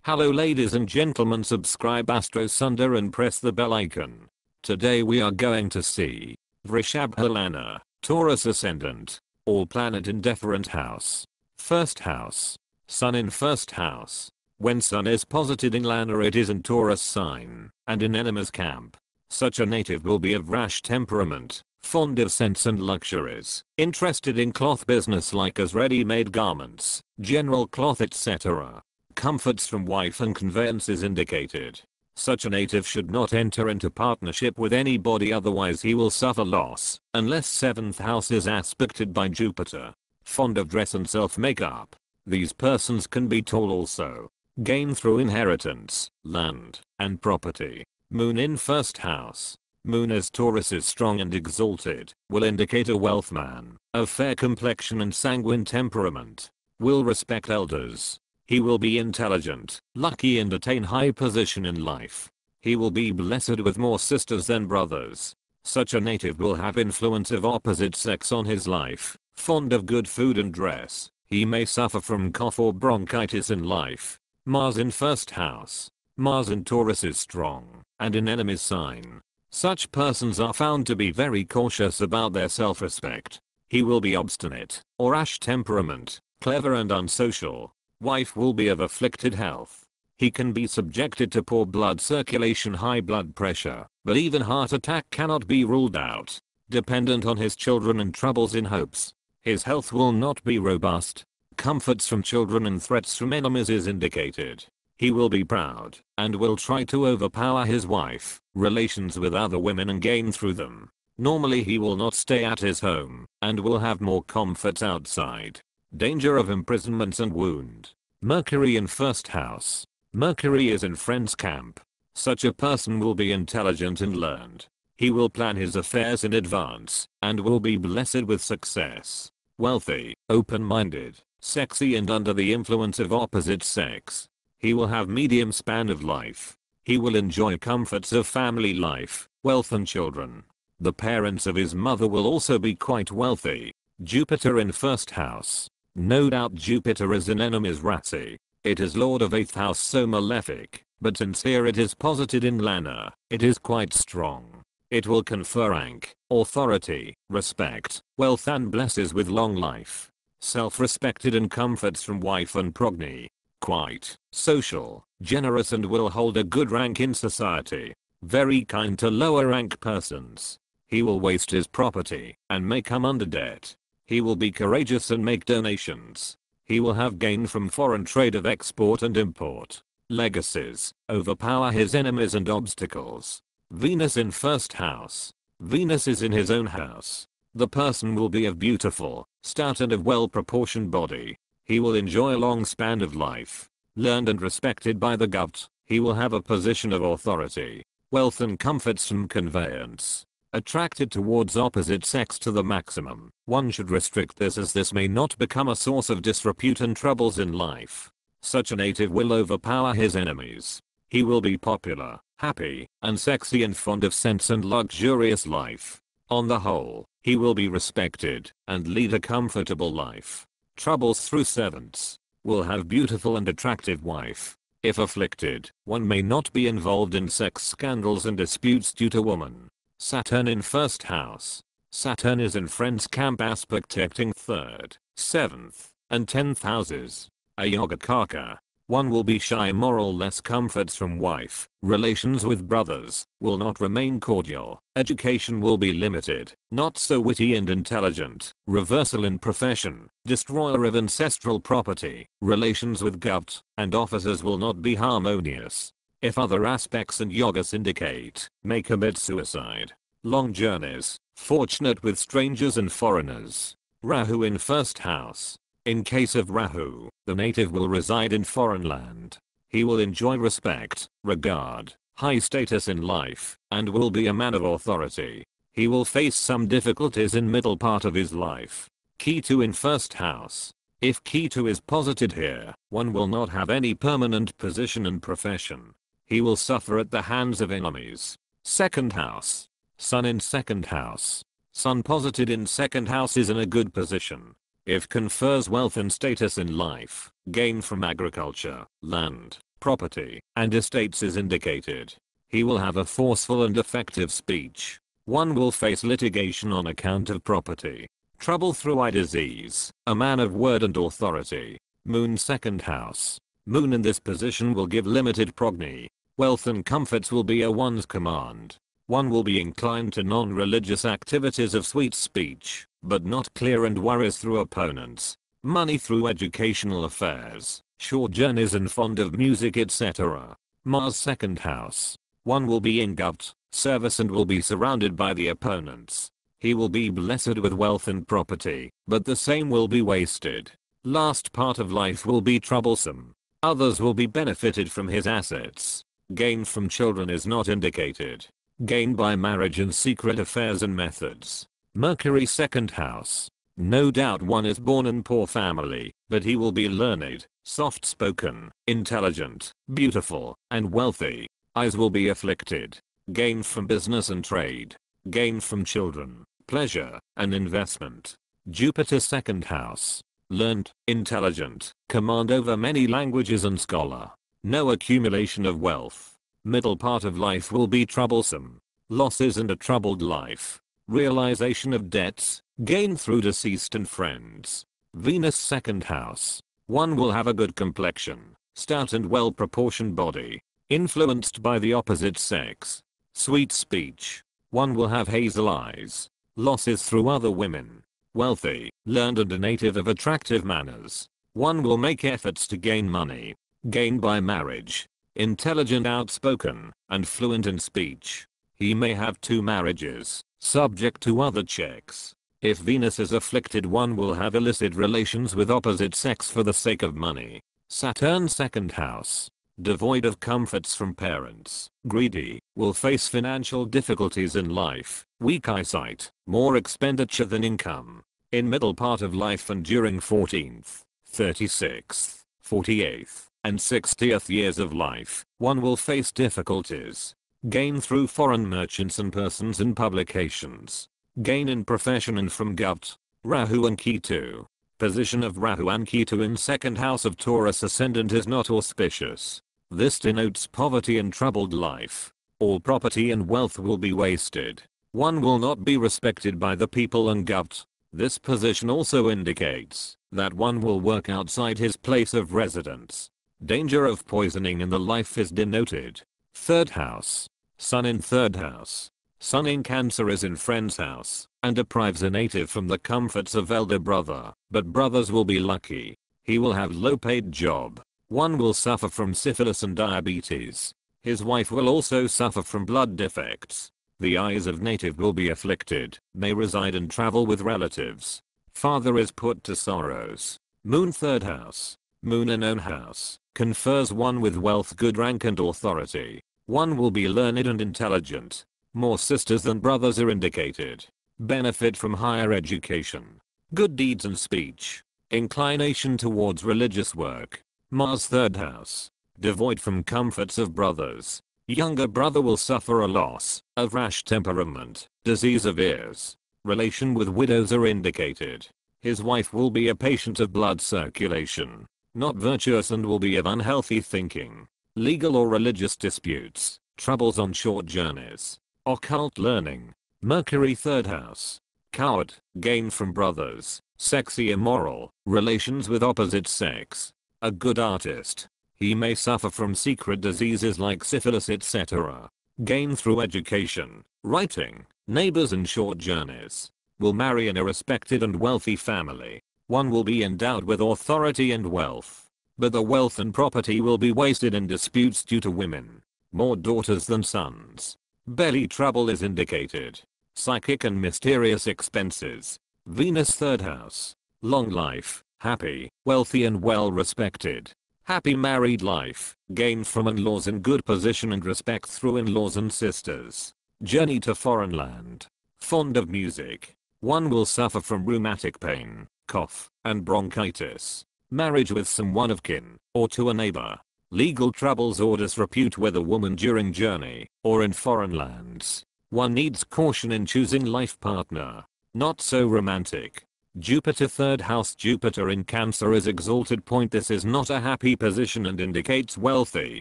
Hello ladies and gentlemen, subscribe Astro Sunder and press the bell icon. Today we are going to see Vrishabha Lagna, Taurus Ascendant, all planet in different house. First house. Sun in first house. When Sun is posited in Lagna, it is in Taurus sign and in enemy's camp. Such a native will be of rash temperament, fond of scents and luxuries, interested in cloth business like as ready-made garments, general cloth etc. Comforts from wife and conveyances indicated. Such a native should not enter into partnership with anybody, otherwise he will suffer loss, unless 7th house is aspected by Jupiter. Fond of dress and self-makeup. These persons can be tall also. Gain through inheritance, land, and property. Moon in first house. Moon as Taurus is strong and exalted, will indicate a wealth man, of fair complexion and sanguine temperament. Will respect elders. He will be intelligent, lucky and attain high position in life. He will be blessed with more sisters than brothers. Such a native will have influence of opposite sex on his life, fond of good food and dress. He may suffer from cough or bronchitis in life. Mars in first house. Mars in Taurus is strong, and in enemy's sign. Such persons are found to be very cautious about their self-respect. He will be obstinate, or rash temperament, clever and unsocial. Wife will be of afflicted health. He can be subjected to poor blood circulation, high blood pressure, but even heart attack cannot be ruled out. Dependent on his children and troubles in hopes. His health will not be robust. Comforts from children and threats from enemies is indicated. He will be proud, and will try to overpower his wife, relations with other women and gain through them. Normally he will not stay at his home, and will have more comforts outside. Danger of imprisonments and wound. Mercury in first house. Mercury is in friend's camp. Such a person will be intelligent and learned. He will plan his affairs in advance, and will be blessed with success. Wealthy, open-minded, sexy and under the influence of opposite sex. He will have medium span of life. He will enjoy comforts of family life, wealth and children. The parents of his mother will also be quite wealthy. Jupiter in first house. No doubt Jupiter is in enemy's Rasi. It is lord of 8th house, so malefic, but since here it is posited in Lagna, it is quite strong. It will confer rank, authority, respect, wealth and blesses with long life. Self-respected and comforts from wife and progeny. Quite social, generous and will hold a good rank in society. Very kind to lower rank persons. He will waste his property and may come under debt. He will be courageous and make donations. He will have gain from foreign trade of export and import. Legacies, overpower his enemies and obstacles. Venus in first house. Venus is in his own house. The person will be of beautiful, stout and of well-proportioned body. He will enjoy a long span of life. Learned and respected by the govt. He will have a position of authority. Wealth and comforts from conveyance. Attracted towards opposite sex to the maximum. One should restrict this, as this may not become a source of disrepute and troubles in life. Such a native will overpower his enemies. He will be popular, happy, and sexy and fond of scents and luxurious life. On the whole, he will be respected and lead a comfortable life. Troubles through servants. Will have beautiful and attractive wife. If afflicted, one may not be involved in sex scandals and disputes due to woman. Saturn in first house. Saturn is in friend's camp aspecting 3rd, 7th, and 10th houses. A yoga Karka. One will be shy, moral, less comforts from wife. Relations with brothers will not remain cordial. Education will be limited, not so witty and intelligent. Reversal in profession. Destroyer of ancestral property. Relations with govt and officers will not be harmonious. If other aspects and yogas indicate, may commit suicide. Long journeys. Fortunate with strangers and foreigners. Rahu in first house. In case of Rahu, the native will reside in foreign land. He will enjoy respect, regard, high status in life, and will be a man of authority. He will face some difficulties in middle part of his life. Ketu in first house. If Ketu is posited here, one will not have any permanent position and profession. He will suffer at the hands of enemies. Second house. Sun in second house. Sun posited in second house is in a good position. If confers wealth and status in life, gain from agriculture, land, property, and estates is indicated. He will have a forceful and effective speech. One will face litigation on account of property. Trouble through eye disease. A man of word and authority. Moon second house. Moon in this position will give limited progny. Wealth and comforts will be at one's command. One will be inclined to non-religious activities of sweet speech, but not clear and worries through opponents. Money through educational affairs, short journeys and fond of music etc. Mars second house. One will be in govt, service and will be surrounded by the opponents. He will be blessed with wealth and property, but the same will be wasted. Last part of life will be troublesome. Others will be benefited from his assets. Gain from children is not indicated. Gain by marriage and secret affairs and methods. Mercury second house. No doubt one is born in poor family, but he will be learned, soft-spoken, intelligent, beautiful, and wealthy. Eyes will be afflicted. Gain from business and trade. Gain from children, pleasure, and investment. Jupiter second house. Learned, intelligent, command over many languages and scholar. No accumulation of wealth. Middle part of life will be troublesome. Losses and a troubled life. Realization of debts. Gain through deceased and friends. Venus second house. One will have a good complexion. Stout and well proportioned body. Influenced by the opposite sex. Sweet speech. One will have hazel eyes. Losses through other women. Wealthy, learned and a native of attractive manners. One will make efforts to gain money. Gain by marriage. Intelligent, outspoken, and fluent in speech. He may have 2 marriages, subject to other checks. If Venus is afflicted, one will have illicit relations with opposite sex for the sake of money. Saturn second house. Devoid of comforts from parents, greedy, will face financial difficulties in life, weak eyesight, more expenditure than income. In middle part of life and during 14th, 36th, 48th, and 60th years of life, one will face difficulties. Gain through foreign merchants and persons in publications. Gain in profession and from govt. Rahu and Ketu. Position of Rahu and Ketu in second house of Taurus Ascendant is not auspicious. This denotes poverty and troubled life. All property and wealth will be wasted. One will not be respected by the people and govt. This position also indicates that one will work outside his place of residence. Danger of poisoning in the life is denoted. Third house. Sun in third house. Sun in Cancer is in friend's house and deprives a native from the comforts of elder brother, but brothers will be lucky. He will have low paid job. One will suffer from syphilis and diabetes. His wife will also suffer from blood defects. The eyes of native will be afflicted, may reside and travel with relatives. Father is put to sorrows. Moon third house. Moon in own house. Confers one with wealth, good rank and authority. One will be learned and intelligent. More sisters than brothers are indicated. Benefit from higher education. Good deeds and speech. Inclination towards religious work. Mars third house. Devoid from comforts of brothers. Younger brother will suffer a loss, of rash temperament, disease of ears. Relation with widows are indicated. His wife will be a patient of blood circulation. Not virtuous and will be of unhealthy thinking. Legal or religious disputes. Troubles on short journeys. Occult learning. Mercury third house. Coward. Gain from brothers. Sexy immoral. Relations with opposite sex. A good artist. He may suffer from secret diseases like syphilis etc. Gain through education, writing, neighbors and short journeys. Will marry in a respected and wealthy family. One will be endowed with authority and wealth. But the wealth and property will be wasted in disputes due to women. More daughters than sons. Belly trouble is indicated. Psychic and mysterious expenses. Venus third house. Long life. Happy, wealthy and well respected. Happy married life. Gain from in-laws in good position and respect through in-laws and sisters. Journey to foreign land. Fond of music. One will suffer from rheumatic pain, cough, and bronchitis. Marriage with someone of kin, or to a neighbor. Legal troubles or disrepute with a woman during journey, or in foreign lands. One needs caution in choosing life partner. Not so romantic. Jupiter 3rd house. Jupiter in Cancer is exalted point. This is not a happy position and indicates wealthy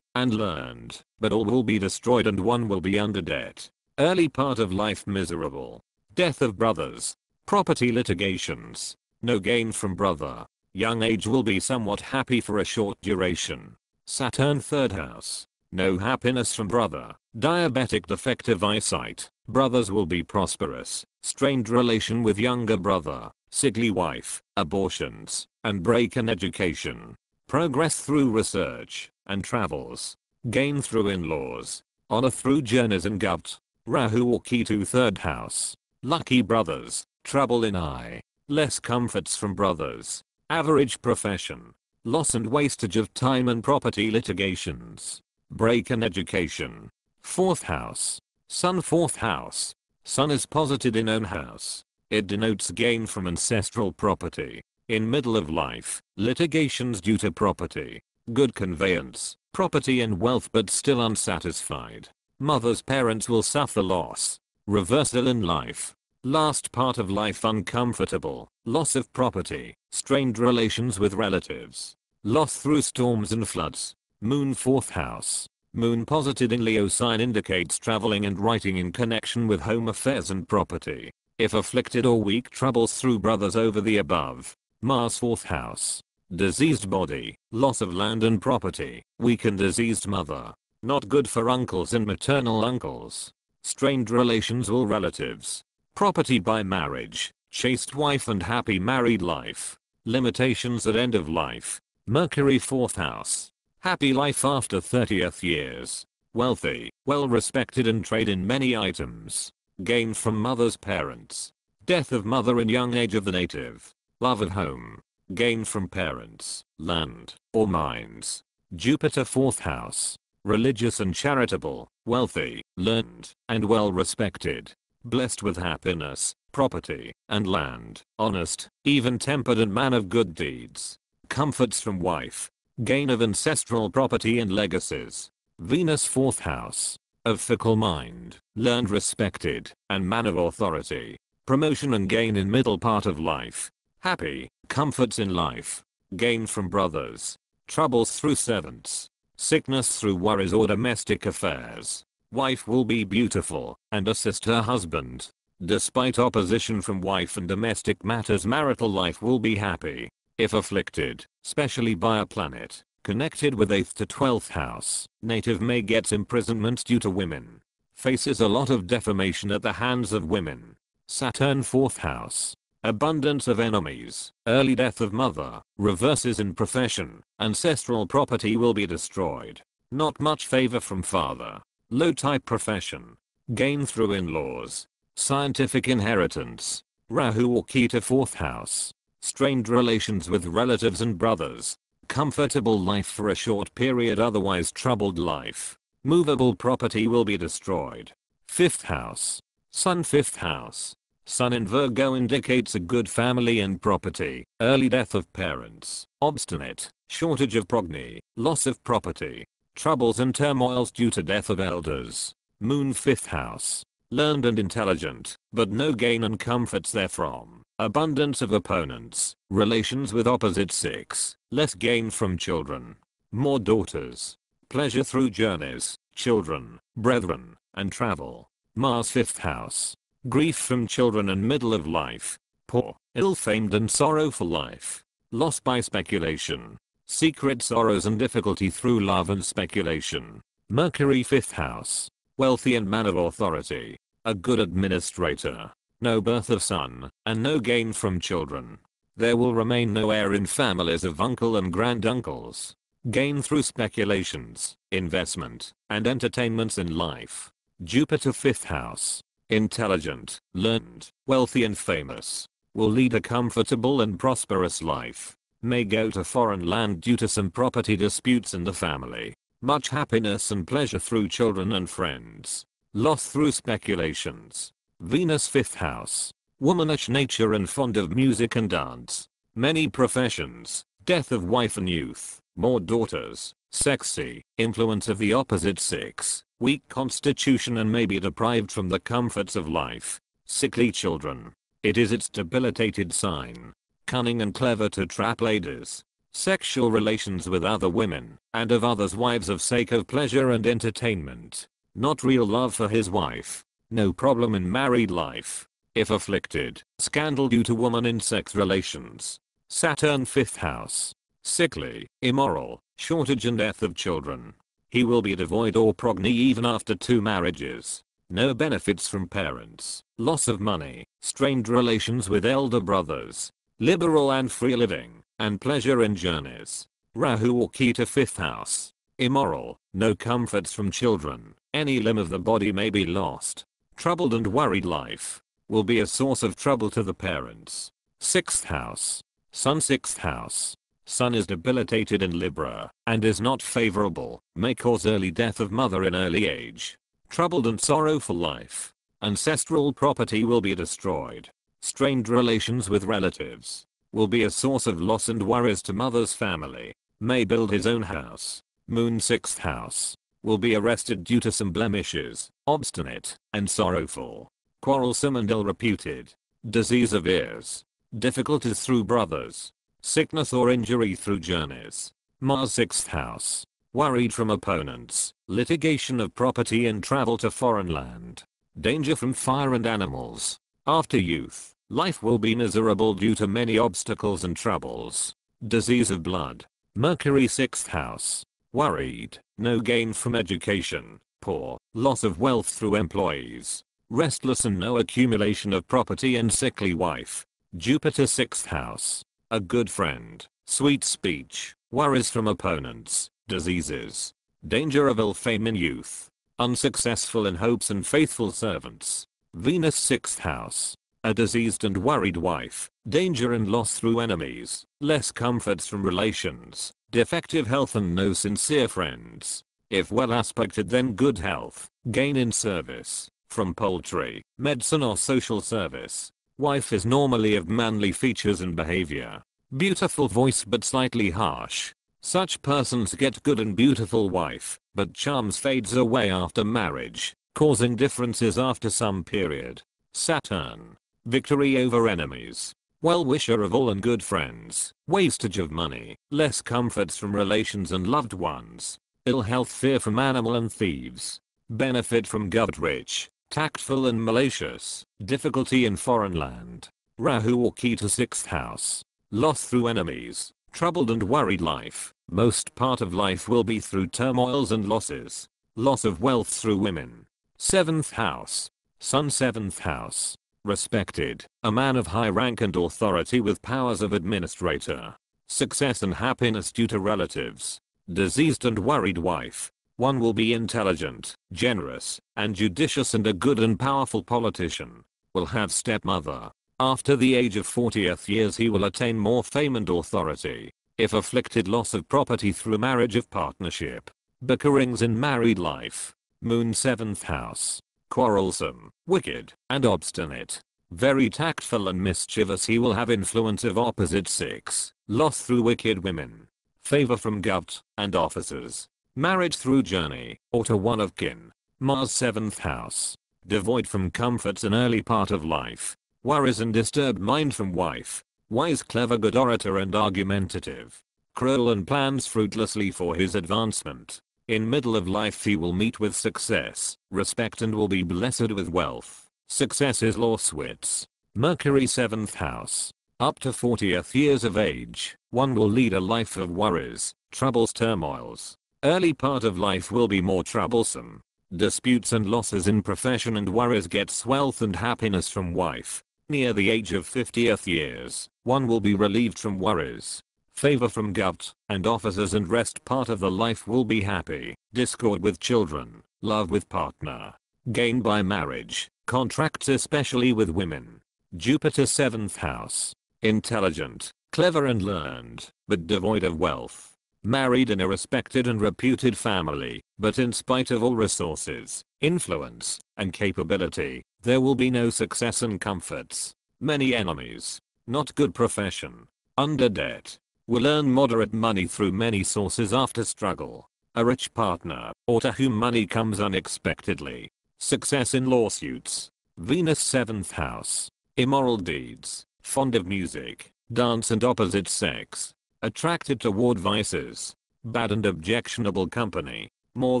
and learned, but all will be destroyed and one will be under debt. Early part of life miserable. Death of brothers. Property litigations. No gain from brother. Young age will be somewhat happy for a short duration. Saturn 3rd house. No happiness from brother. Diabetic defective eyesight. Brothers will be prosperous. Strained relation with younger brother. Sickly wife. Abortions. And break in education. Progress through research and travels. Gain through in-laws. Honor through journeys and gut. Rahu or Ketu 3rd house. Lucky brothers. Trouble in eye. Less comforts from brothers. Average profession. Loss and wastage of time and property litigations. Break in education. 4th house. Sun 4th house. Sun is posited in own house. It denotes gain from ancestral property. In middle of life, litigations due to property. Good conveyance, property and wealth but still unsatisfied. Mother's parents will suffer loss. Reversal in life. Last part of life uncomfortable. Loss of property. Strained relations with relatives. Loss through storms and floods. Moon 4th house. Moon posited in Leo sign indicates traveling and writing in connection with home affairs and property. If afflicted or weak, troubles through brothers over the above. Mars 4th house. Diseased body. Loss of land and property. Weak and diseased mother. Not good for uncles and maternal uncles. Strained relations with relatives. Property by marriage. Chaste wife and happy married life. Limitations at end of life. Mercury 4th house. Happy life after 30th years. Wealthy, well respected and trade in many items. Gain from mother's parents. Death of mother in young age of the native. Love of home. Gain from parents, land, or mines. Jupiter 4th house. Religious and charitable, wealthy, learned, and well respected. Blessed with happiness, property, and land. Honest, even-tempered and man of good deeds. Comforts from wife. Gain of ancestral property and legacies. Venus 4th house. Of fickle mind, learned, respected, and man of authority. Promotion and gain in middle part of life. Happy, comforts in life. Gain from brothers. Troubles through servants. Sickness through worries or domestic affairs. Wife will be beautiful and assist her husband. Despite opposition from wife and domestic matters, marital life will be happy. If afflicted, especially by a planet connected with 8th to 12th house, native may get imprisonment due to women. Faces a lot of defamation at the hands of women. Saturn 4th house. Abundance of enemies. Early death of mother. Reverses in profession. Ancestral property will be destroyed. Not much favor from father. Low type profession. Gain through in-laws. Scientific inheritance. Rahu or Ketu 4th house. Strained relations with relatives and brothers. Comfortable life for a short period, otherwise troubled life. Movable property will be destroyed. 5th house. Sun 5th house. Sun in Virgo indicates a good family and property. Early death of parents. Obstinate. Shortage of progeny. Loss of property. Troubles and turmoils due to death of elders. Moon 5th house. Learned and intelligent, but no gain and comforts therefrom. Abundance of opponents. Relations with opposite sex. Less gain from children. More daughters. Pleasure through journeys, children, brethren, and travel. Mars 5th house. Grief from children and middle of life. Poor, ill-famed and sorrowful life. Loss by speculation. Secret sorrows and difficulty through love and speculation. Mercury 5th house. Wealthy and man of authority. A good administrator. No birth of son, and no gain from children. There will remain no heir in families of uncle and granduncles. Gain through speculations, investment, and entertainments in life. Jupiter 5th house. Intelligent, learned, wealthy and famous. Will lead a comfortable and prosperous life. May go to foreign land due to some property disputes in the family. Much happiness and pleasure through children and friends. Loss through speculations. Venus 5th house. Womanish nature and fond of music and dance. Many professions. Death of wife and youth. More daughters. Sexy. Influence of the opposite sex. Weak constitution and may be deprived from the comforts of life. Sickly children. It is its debilitated sign. Cunning and clever to trap ladies. Sexual relations with other women and of others' wives of sake of pleasure and entertainment. Not real love for his wife. No problem in married life. If afflicted, scandal due to woman in sex relations. Saturn 5th house. Sickly, immoral, shortage and death of children. He will be devoid or progny even after 2 marriages. No benefits from parents. Loss of money. Strained relations with elder brothers. Liberal and free living, and pleasure in journeys. Rahu or Ketu 5th house. Immoral. No comforts from children. Any limb of the body may be lost. Troubled and worried life. Will be a source of trouble to the parents. 6th house. Sun 6th house. Sun is debilitated in Libra and is not favorable. May cause early death of mother in early age. Troubled and sorrowful life. Ancestral property will be destroyed. Strained relations with relatives. Will be a source of loss and worries to mother's family. May build his own house. Moon 6th house. Will be arrested due to some blemishes. Obstinate and sorrowful. Quarrelsome and ill-reputed. Disease of ears. Difficulties through brothers. Sickness or injury through journeys. Mars 6th house. Worried from opponents. Litigation of property and travel to foreign land. Danger from fire and animals. After youth, life will be miserable due to many obstacles and troubles. Disease of blood. Mercury 6th house. Worried. No gain from education. Poor. Loss of wealth through employees. Restless and no accumulation of property and sickly wife. Jupiter 6th house. A good friend. Sweet speech. Worries from opponents. Diseases. Danger of ill fame in youth. Unsuccessful in hopes and faithful servants. Venus 6th house. A diseased and worried wife. Danger and loss through enemies. Less comforts from relations. Defective health and no sincere friends. If well aspected then good health. Gain in service. From poultry, medicine or social service. Wife is normally of manly features and behavior. Beautiful voice but slightly harsh. Such persons get good and beautiful wife, but charms fades away after marriage, causing differences after some period. Saturn. Victory over enemies. Well-wisher of all and good friends. Wastage of money. Less comforts from relations and loved ones. Ill health, fear from animal and thieves. Benefit from gut rich. Tactful and malicious. Difficulty in foreign land. Rahu or Ketu 6th house. Loss through enemies. Troubled and worried life. Most part of life will be through turmoils and losses. Loss of wealth through women. 7th house. Sun 7th house. Respected. A man of high rank and authority with powers of administrator. Success and happiness due to relatives. Diseased and worried wife. One will be intelligent, generous, and judicious and a good and powerful politician. Will have stepmother. After the age of 40th years he will attain more fame and authority. If afflicted, loss of property through marriage of partnership. Bickerings in married life. Moon 7th house. Quarrelsome, wicked, and obstinate. Very tactful and mischievous, he will have influence of opposite sex. Loss through wicked women. Favor from govt and officers. Marriage through journey, or to one of kin. Mars 7th house. Devoid from comforts in early part of life. Worries and disturbed mind from wife. Wise, clever, good orator and argumentative. Cruel and plans fruitlessly for his advancement. In middle of life he will meet with success, respect and will be blessed with wealth. Success is lawsuits. Mercury 7th house. Up to 40th years of age, one will lead a life of worries, troubles, turmoils. Early part of life will be more troublesome. Disputes and losses in profession and worries, gets wealth and happiness from wife. Near the age of 50th years, one will be relieved from worries. Favor from govt and officers, and rest part of the life will be happy. Discord with children, love with partner. Gain by marriage, contracts especially with women. Jupiter 7th house. Intelligent, clever and learned, but devoid of wealth. Married in a respected and reputed family, but in spite of all resources, influence, and capability, there will be no success and comforts. Many enemies. Not good profession. Under debt. Will earn moderate money through many sources after struggle. A rich partner, or to whom money comes unexpectedly. Success in lawsuits. Venus 7th house. Immoral deeds, fond of music, dance and opposite sex. Attracted toward vices. Bad and objectionable company. More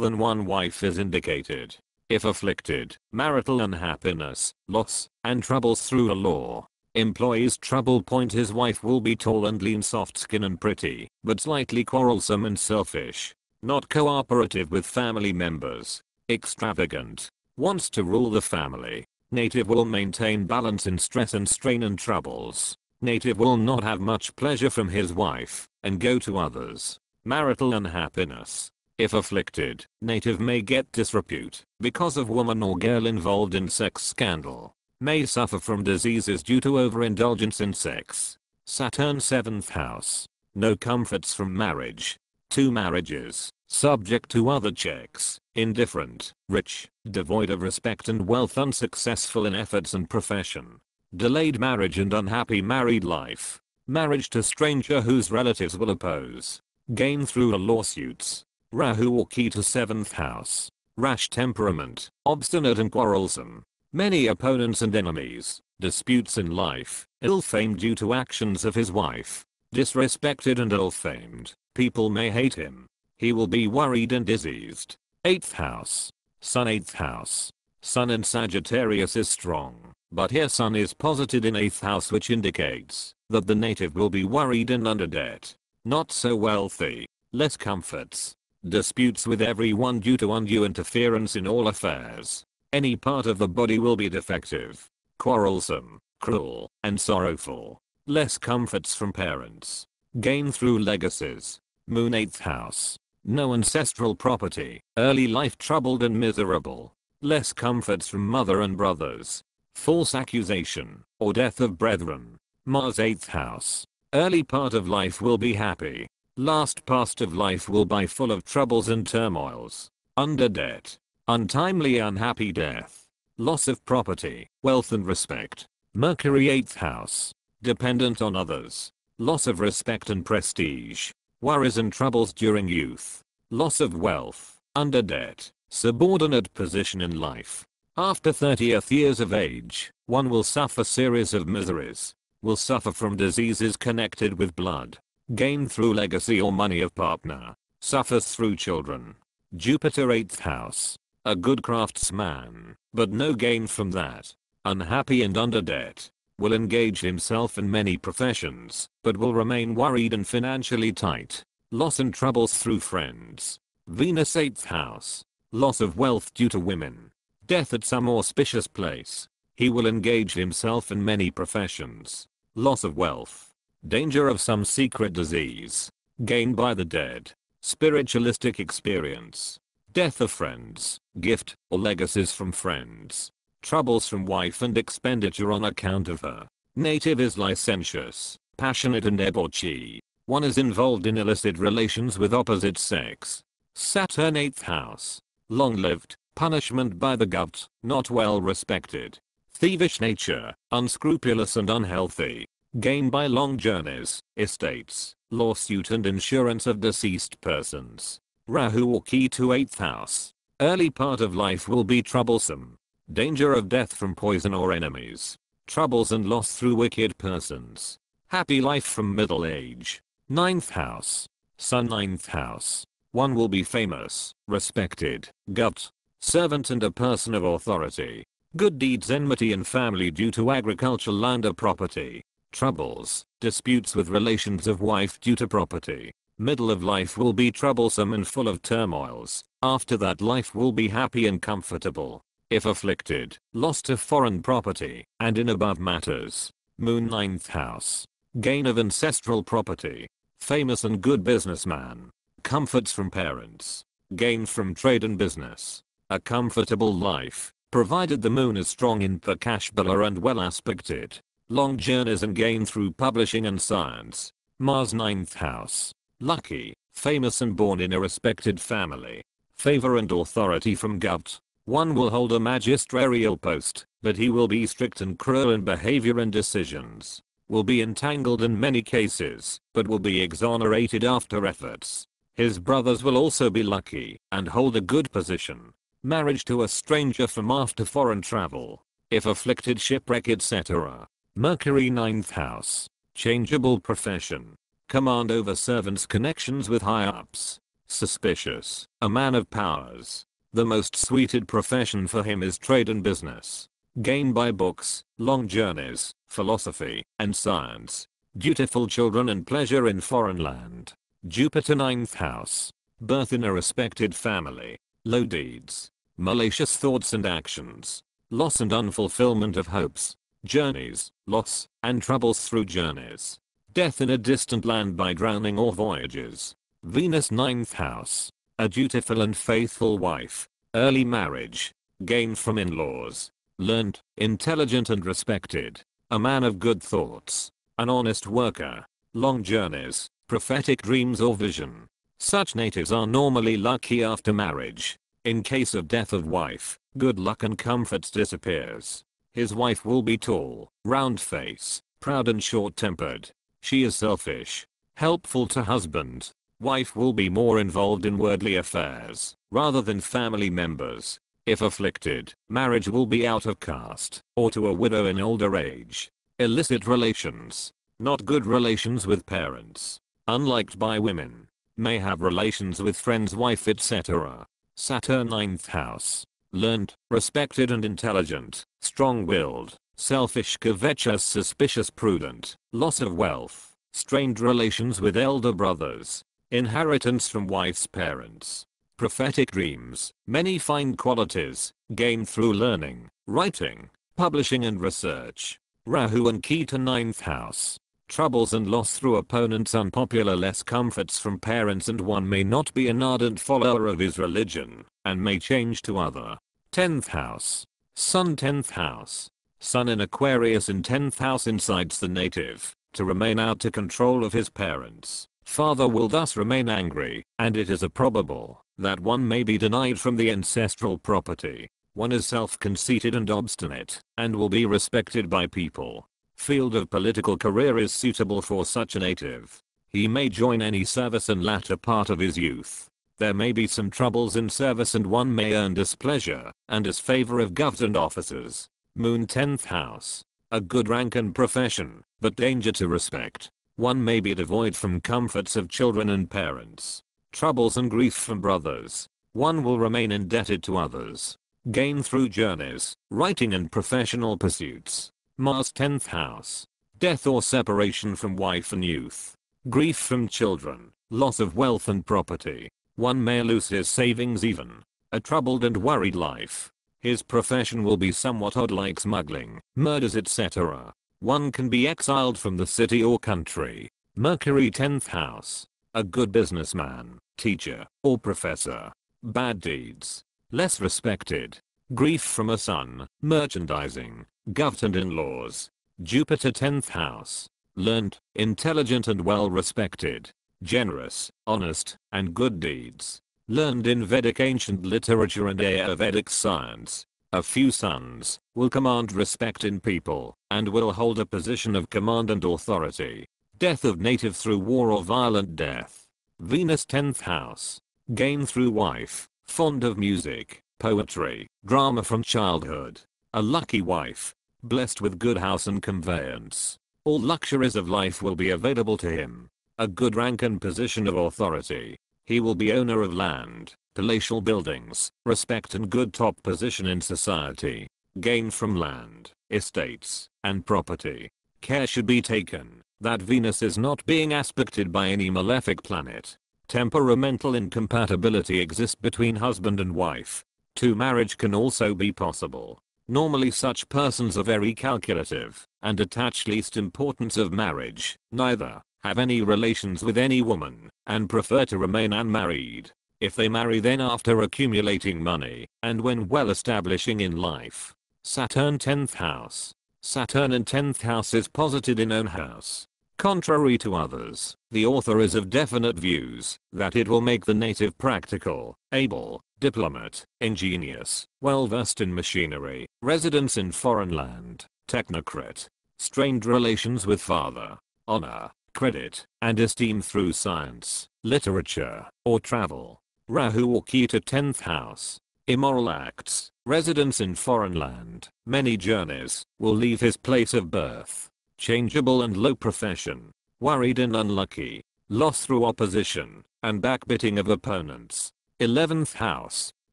than one wife is indicated. If afflicted, marital unhappiness, loss, and troubles through the law. Employees trouble point. His wife will be tall and lean, soft skin and pretty, but slightly quarrelsome and selfish. Not cooperative with family members. Extravagant. Wants to rule the family. Native will maintain balance in stress and strain and troubles. Native will not have much pleasure from his wife, and go to others. Marital unhappiness. If afflicted, native may get disrepute, because of woman or girl involved in sex scandal. May suffer from diseases due to overindulgence in sex. Saturn 7th house. No comforts from marriage. 2 marriages, subject to other checks. Indifferent, rich, devoid of respect and wealth, unsuccessful in efforts and profession. Delayed marriage and unhappy married life. Marriage to stranger whose relatives will oppose. Gain through lawsuits. Rahu or key to 7th house. Rash temperament, obstinate and quarrelsome. Many opponents and enemies. Disputes in life. Ill fame due to actions of his wife. Disrespected and ill famed. People may hate him. He will be worried and diseased. 8th house. Sun 8th house. Sun in Sagittarius is strong, but here Sun is posited in 8th house, which indicates that the native will be worried and under debt. Not so wealthy. Less comforts. Disputes with everyone due to undue interference in all affairs. Any part of the body will be defective. Quarrelsome, cruel, and sorrowful. Less comforts from parents. Gain through legacies. Moon 8th house. No ancestral property. Early life troubled and miserable. Less comforts from mother and brothers. False accusation, or death of brethren. Mars 8th house. Early part of life will be happy. Last part of life will be full of troubles and turmoils. Under debt. Untimely unhappy death. Loss of property, wealth and respect. Mercury 8th house. Dependent on others. Loss of respect and prestige. Worries and troubles during youth. Loss of wealth. Under debt. Subordinate position in life. After 30th years of age, one will suffer series of miseries. Will suffer from diseases connected with blood. Gain through legacy or money of partner. Suffers through children. Jupiter 8th house. A good craftsman, but no gain from that. Unhappy and under debt. Will engage himself in many professions, but will remain worried and financially tight. Loss and troubles through friends. Venus 8th house. Loss of wealth due to women. Death at some auspicious place. He will engage himself in many professions. Loss of wealth. Danger of some secret disease. Gain by the dead. Spiritualistic experience. Death of friends. Gift or legacies from friends. Troubles from wife and expenditure on account of her. Native is licentious, passionate and debauchee. One is involved in illicit relations with opposite sex. Saturn 8th house. Long-lived, punishment by the gods, not well respected. Thievish nature, unscrupulous and unhealthy. Gain by long journeys, estates, lawsuit and insurance of deceased persons. Rahu or key to 8th house. Early part of life will be troublesome. Danger of death from poison or enemies. Troubles and loss through wicked persons. Happy life from middle age. 9th house. Sun 9th house. One will be famous, respected, gut, servant and a person of authority. Good deeds, enmity in family due to agricultural land or property. Troubles, disputes with relations of wife due to property. Middle of life will be troublesome and full of turmoils. After that life will be happy and comfortable. If afflicted, loss to foreign property, and in above matters. Moon 9th house. Gain of ancestral property. Famous and good businessman. Comforts from parents. Gain from trade and business. A comfortable life, provided the moon is strong in the Kashbala and well aspected. Long journeys and gain through publishing and science. Mars 9th house. Lucky, famous and born in a respected family. Favor and authority from gut. One will hold a magisterial post, but he will be strict and cruel in behavior and decisions. Will be entangled in many cases, but will be exonerated after efforts. His brothers will also be lucky and hold a good position. Marriage to a stranger from after foreign travel. if afflicted shipwreck etc. Mercury 9th house. Changeable profession. Command over servants, connections with high-ups. Suspicious. A man of powers. The most suited profession for him is trade and business. Gain by books, long journeys, philosophy, and science. Dutiful children and pleasure in foreign land. Jupiter 9th house. Birth in a respected family. Low deeds. Malicious thoughts and actions. Loss and unfulfillment of hopes. Journeys, loss, and troubles through journeys. Death in a distant land by drowning or voyages. Venus 9th house. A dutiful and faithful wife. Early marriage. Gain from in-laws. Learned, intelligent and respected. A man of good thoughts. An honest worker. Long journeys, prophetic dreams or vision. Such natives are normally lucky after marriage. In case of death of wife, good luck and comfort disappears. His wife will be tall, round face, proud and short-tempered. She is selfish. Helpful to husband. Wife will be more involved in worldly affairs, rather than family members. If afflicted, marriage will be out of caste, or to a widow in older age. Illicit relations. Not good relations with parents. Unliked by women. May have relations with friends, wife etc. Saturn 9th house. Learned, respected and intelligent. Strong-willed. Selfish, covetous, suspicious, prudent. Loss of wealth. Strained relations with elder brothers. Inheritance from wife's parents. Prophetic dreams. Many fine qualities. Gained through learning, writing, publishing and research. Rahu and Ketu 9th house. Troubles and loss through opponents, unpopular, less comforts from parents, and one may not be an ardent follower of his religion, and may change to other. 10th house. Sun 10th house. Sun in Aquarius in 10th house incites the native to remain out of control of his parents. Father will thus remain angry, and it is a probable that one may be denied from the ancestral property. One is self-conceited and obstinate, and will be respected by people. Field of political career is suitable for such a native. He may join any service in latter part of his youth. There may be some troubles in service and one may earn displeasure and disfavor of government officers. Moon 10th house. A good rank and profession, but danger to respect. One may be devoid from comforts of children and parents. Troubles and grief from brothers. One will remain indebted to others. Gain through journeys, writing and professional pursuits. Mars 10th house. Death or separation from wife and youth. Grief from children. Loss of wealth and property. One may lose his savings even. A troubled and worried life. His profession will be somewhat odd, like smuggling, murders etc. One can be exiled from the city or country. Mercury 10th house. A good businessman, teacher, or professor. Bad deeds. Less respected. Grief from a son, merchandising, government and in-laws. Jupiter 10th house. Learned, intelligent and well respected. Generous, honest, and good deeds. Learned in Vedic ancient literature and Ayurvedic science. A few sons will command respect in people and will hold a position of command and authority. Death of native through war or violent death. Venus 10th house. Gain through wife. Fond of music, poetry, drama from childhood. A lucky wife. Blessed with good house and conveyance. All luxuries of life will be available to him. A good rank and position of authority. He will be owner of land, palatial buildings, respect and good top position in society. Gain from land, estates, and property. Care should be taken that Venus is not being aspected by any malefic planet. Temperamental incompatibility exists between husband and wife. Marriage can also be possible. Normally such persons are very calculative and attach least importance of marriage, neither have any relations with any woman, and prefer to remain unmarried. If they marry, then after accumulating money and when well establishing in life. Saturn 10th house. Saturn in 10th house is posited in own house. Contrary to others, the author is of definite views that it will make the native practical, able, diplomat, ingenious, well versed in machinery, residence in foreign land, technocrat. Strained relations with father. Honor, credit, and esteem through science, literature, or travel. Rahu or Ketu 10th house. Immoral acts, Residence in foreign land. Many journeys. Will leave his place of birth. Changeable and low profession. Worried and unlucky. Loss through opposition and backbiting of opponents. 11th house.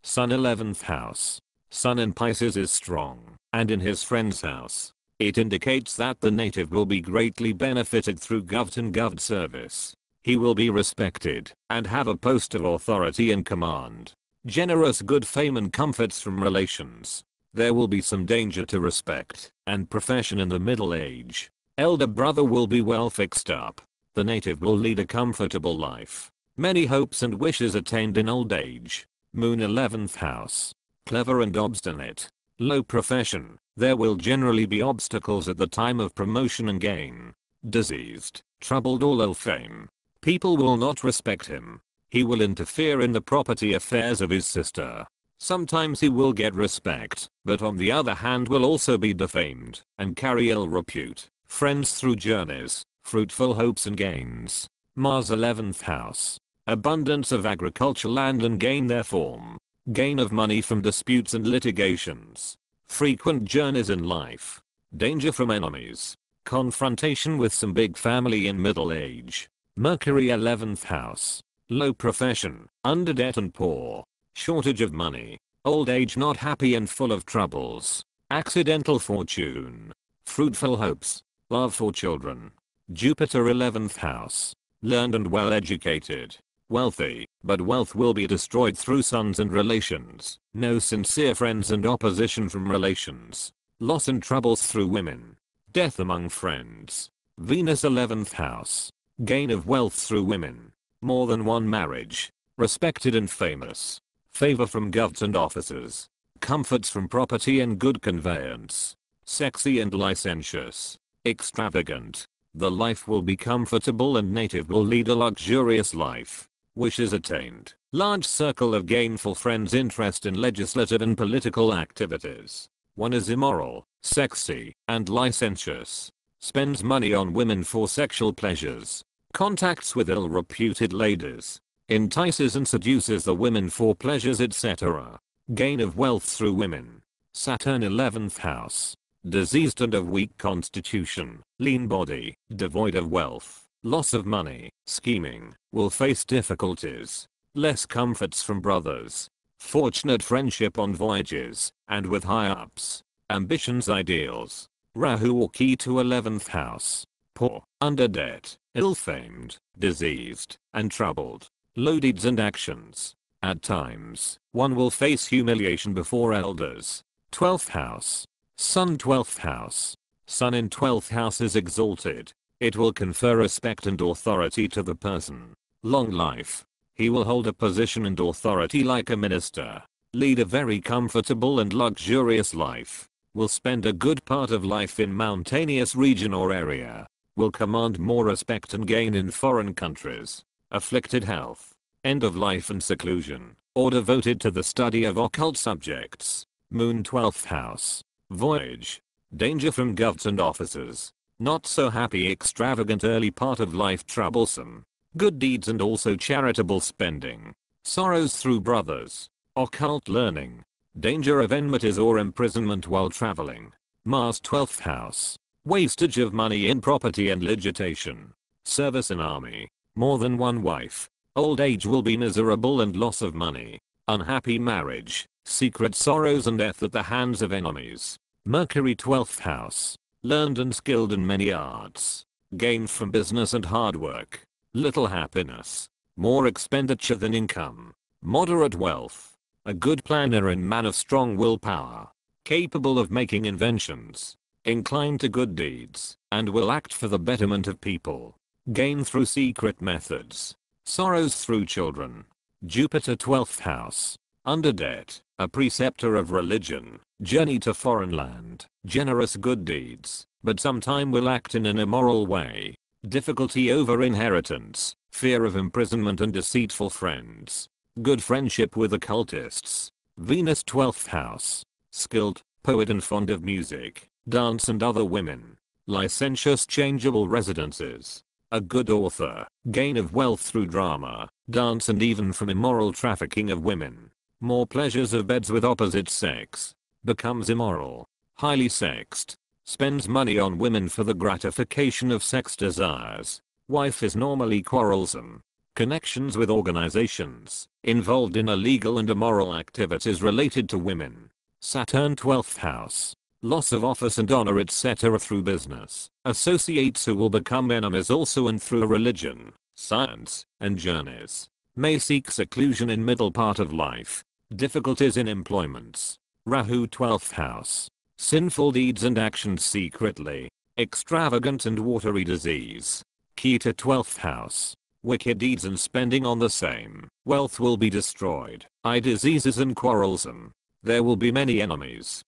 Sun. 11th house. Sun in Pisces is strong and in his friend's house. It indicates that the native will be greatly benefited through gov service. He will be respected and have a post of authority and command. Generous good fame and comforts from relations. There will be some danger to respect and profession in the middle age. Elder brother will be well fixed up. The native will lead a comfortable life. Many hopes and wishes attained in old age. Moon. 11th house. Clever and obstinate. Low profession. There will generally be obstacles at the time of promotion and gain. Diseased, troubled or low fame. People will not respect him. He will interfere in the property affairs of his sister. Sometimes he will get respect, but on the other hand will also be defamed and carry ill repute. Friends through journeys, fruitful hopes and gains. Mars. 11th house. Abundance of agriculture land and gain their form. Gain of money from disputes and litigations. Frequent journeys in life. Danger from enemies. Confrontation with some big family in middle age. Mercury. 11th house. Low profession, under debt and poor. Shortage of money. Old age not happy and full of troubles. Accidental fortune. Fruitful hopes. Love for children. Jupiter. 11th house. Learned and well educated. Wealthy, but wealth will be destroyed through sons and relations. No sincere friends and opposition from relations. Loss and troubles through women. Death among friends. Venus. 11th house. Gain of wealth through women. More than one marriage. Respected and famous. Favor from govs and officers. Comforts from property and good conveyance. Sexy and licentious. Extravagant. The life will be comfortable and native will lead a luxurious life. Wishes attained. Large circle of gainful friends. Interest in legislative and political activities. One is immoral, sexy, and licentious. Spends money on women for sexual pleasures. Contacts with ill-reputed ladies. Entices and seduces the women for pleasures, etc. Gain of wealth through women. Saturn. 11th house. Diseased and of weak constitution. Lean body. Devoid of wealth. Loss of money. Scheming. Will face difficulties. Less comforts from brothers. Fortunate friendship on voyages and with high-ups. Ambitions, ideals. Rahu or key to 11th house. Poor, under debt, ill-famed, diseased, and troubled. Low deeds and actions. At times, one will face humiliation before elders. 12th house. Sun. 12th house. Sun in 12th house is exalted. It will confer respect and authority to the person. Long life. He will hold a position and authority like a minister. Lead a very comfortable and luxurious life. Will spend a good part of life in mountainous region or area. Will command more respect and gain in foreign countries. Afflicted health. End of life and seclusion. Or devoted to the study of occult subjects. Moon. 12th house. Voyage. Danger from govs and officers. Not so happy, extravagant early part of life, troublesome. Good deeds and also charitable spending. Sorrows through brothers. Occult learning. Danger of enmities or imprisonment while traveling. Mars. 12th house. Wastage of money in property and litigation. Service in army. More than one wife. Old age will be miserable and loss of money. Unhappy marriage. Secret sorrows and death at the hands of enemies. Mercury. 12th house. Learned and skilled in many arts. Gain from business and hard work. Little happiness. More expenditure than income. Moderate wealth. A good planner and man of strong willpower. Capable of making inventions. Inclined to good deeds. And will act for the betterment of people. Gain through secret methods. Sorrows through children. Jupiter. 12th house. Under debt. A preceptor of religion. Journey to foreign land. Generous good deeds. But sometime will act in an immoral way. Difficulty over inheritance. Fear of imprisonment and deceitful friends. Good friendship with occultists. Venus. 12th house. Skilled, poet and fond of music, dance and other women. Licentious, changeable residences. A good author. Gain of wealth through drama, dance and even from immoral trafficking of women. More pleasures of beds with opposite sex. Becomes immoral. Highly sexed. Spends money on women for the gratification of sex desires. Wife is normally quarrelsome. Connections with organizations. Involved in illegal and immoral activities related to women. Saturn 12th house. Loss of office and honor etc. through business. Associates who will become enemies also and through religion, science, and journeys. May seek seclusion in middle part of life. Difficulties in employments. Rahu 12th house. Sinful deeds and actions secretly. Extravagant and watery disease. Ketu 12th house. Wicked deeds and spending on the same. Wealth will be destroyed. Eye diseases and quarrelsome. There will be many enemies.